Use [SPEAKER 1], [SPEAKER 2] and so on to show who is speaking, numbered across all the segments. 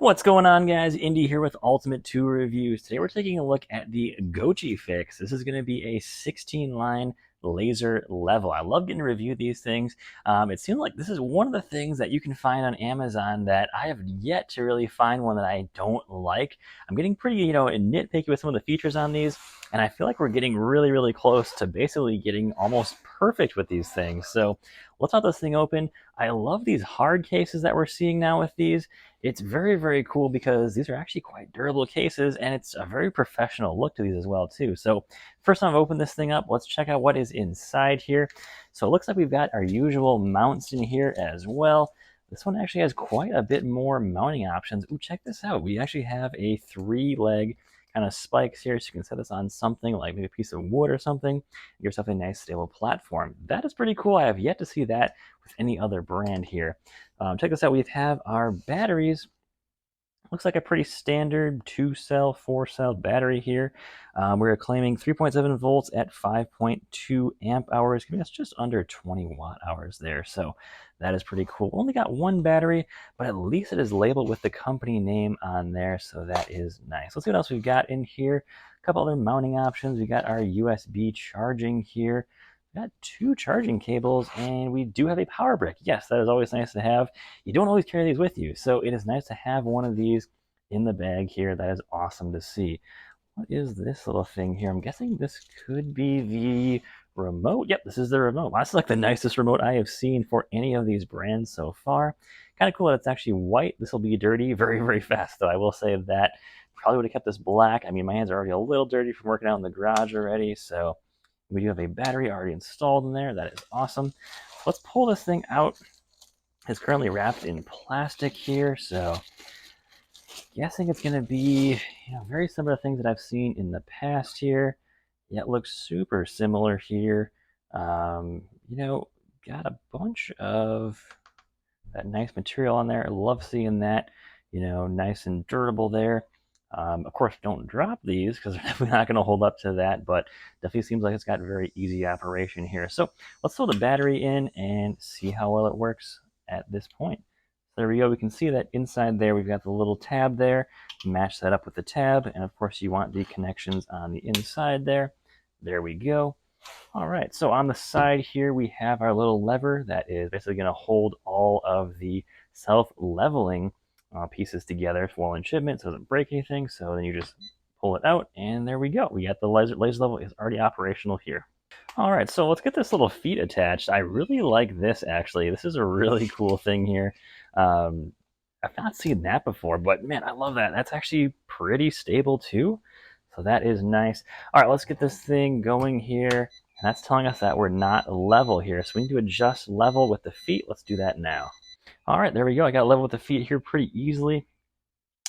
[SPEAKER 1] What's going on, guys? Indy here with Ultimate 2 Reviews. Today we're taking a look at the Gochifix. This is going to be a 16-line laser level. I love getting to review these things. It seems like this is one of the things that you can find on Amazon that I have yet to really find one that I don't like. I'm getting pretty, nitpicky with some of the features on these, and I feel like we're getting really, really close to basically getting almost perfect with these things. So let's pop this thing open. I love these hard cases that we're seeing now with these. It's very, very cool because these are actually quite durable cases, and it's a very professional look to these as well too. So first time I've opened this thing up, let's check out what is inside here. So it looks like we've got our usual mounts in here as well. This one actually has quite a bit more mounting options. Ooh, check this out. We actually have a 3-leg kind of spikes here, so you can set this on something like maybe a piece of wood or something. Give yourself a nice stable platform. That is pretty cool. I have yet to see that with any other brand here. Check this out. We have our batteries. Looks like a pretty standard 2-cell, 4-cell battery here. We're claiming 3.7 volts at 5.2 amp hours, giving us just under 20 watt hours there. So that is pretty cool. Only got one battery, but at least it is labeled with the company name on there, so that is nice. Let's see what else we've got in here. A couple other mounting options. We got our USB charging here. Got 2 charging cables, and we do have a power brick. Yes, that is always nice to have. You don't always carry these with you, so it is nice to have one of these in the bag here. That is awesome to see. What is this little thing here? I'm guessing this could be the remote. Yep, this is the remote. Wow, that's like the nicest remote I have seen for any of these brands so far. Kind of cool that it's actually white. This will be dirty very, very fast, though. I will say that. Probably would have kept this black. I mean, my hands are already a little dirty from working out in the garage already, so we do have a battery already installed in there. That is awesome. Let's pull this thing out. It's currently wrapped in plastic here, so guessing it's going to be very similar to things that I've seen in the past here. Yeah, it looks super similar here. Got a bunch of that nice material on there. I love seeing that, nice and durable there. Of course, don't drop these because they're definitely not going to hold up to that, but definitely seems like it's got very easy operation here. So let's throw the battery in and see how well it works at this point. So there we go. We can see that inside there we've got the little tab there. Match that up with the tab, and of course you want the connections on the inside there. There we go. All right, so on the side here we have our little lever that is basically going to hold all of the self-leveling pieces together while in shipment, so it doesn't break anything. So then you just pull it out, and there we go. We got the laser level is already operational here. All right, so let's get this little feet attached. I really like this, actually. This is a really cool thing here. I've not seen that before, but man, I love that. That's actually pretty stable too. So that is nice. All right, let's get this thing going here. And that's telling us that we're not level here. So we need to adjust level with the feet. Let's do that now. All right, there we go. I got level with the feet here pretty easily.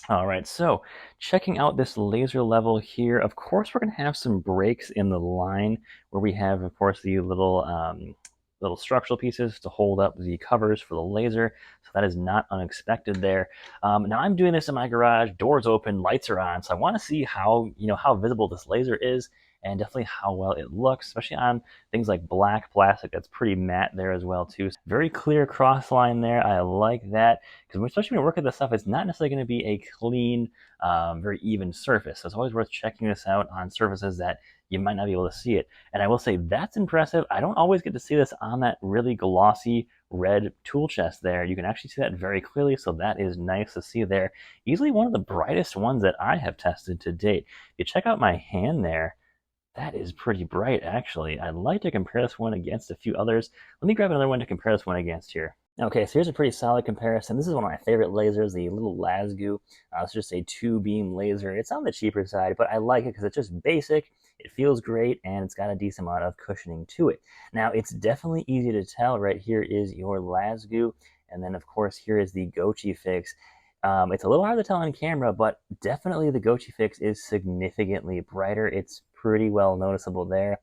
[SPEAKER 1] All right, so checking out this laser level here, of course, we're going to have some breaks in the line where we have, of course, the little structural pieces to hold up the covers for the laser. So that is not unexpected there. Now I'm doing this in my garage, doors open, lights are on. So I want to see how visible this laser is, and definitely how well it looks, especially on things like black plastic that's pretty matte there as well too. So very clear cross line there. I like that, because especially when you work with this stuff, it's not necessarily going to be a clean, very even surface. So it's always worth checking this out on surfaces that you might not be able to see it. And I will say that's impressive. I don't always get to see this on that really glossy red tool chest there. You can actually see that very clearly, so that is nice to see there. Easily one of the brightest ones that I have tested to date. If you check out my hand there, that is pretty bright, actually. I'd like to compare this one against a few others. Let me grab another one to compare this one against here. Okay, so here's a pretty solid comparison. This is one of my favorite lasers, the little Lasgu. It's just a 2-beam laser. It's on the cheaper side, but I like it because it's just basic. It feels great, and it's got a decent amount of cushioning to it. Now, it's definitely easy to tell. Right here is your Lasgu, and then, of course, here is the Gochifix. It's a little hard to tell on camera, but definitely the Gochifix is significantly brighter. It's pretty well noticeable there.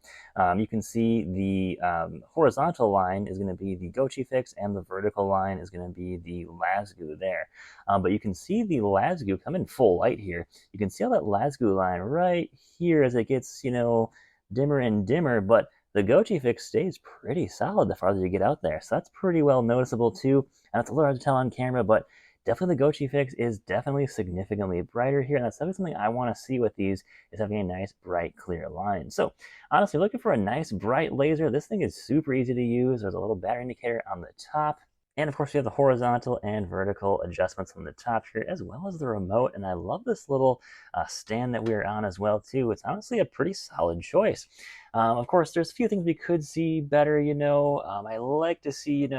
[SPEAKER 1] You can see the horizontal line is going to be the Gochifix, and the vertical line is going to be the Lasgu there. But you can see the Lasgu come in full light here. You can see how that Lasgu line right here as it gets, dimmer and dimmer, but the Gochifix stays pretty solid the farther you get out there. So that's pretty well noticeable too. And it's a little hard to tell on camera, but definitely the Gochifix is definitely significantly brighter here, and that's definitely something I want to see with these, is having a nice, bright, clear line. So honestly, looking for a nice, bright laser, this thing is super easy to use. There's a little battery indicator on the top. And of course, we have the horizontal and vertical adjustments on the top here, as well as the remote. And I love this little stand that we're on as well, too. It's honestly a pretty solid choice. Of course, there's a few things we could see better, I like to see,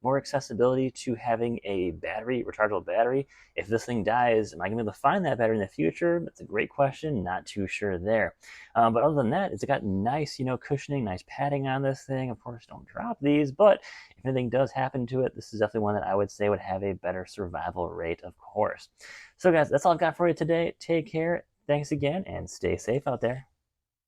[SPEAKER 1] more accessibility to having a battery, rechargeable battery. If this thing dies, am I going to be able to find that battery in the future? That's a great question. Not too sure there. But other than that, it's got nice, cushioning, nice padding on this thing. Of course, don't drop these, but if anything does happen to it, this is definitely one that I would say would have a better survival rate, of course. So guys, that's all I've got for you today. Take care. Thanks again, and stay safe out there.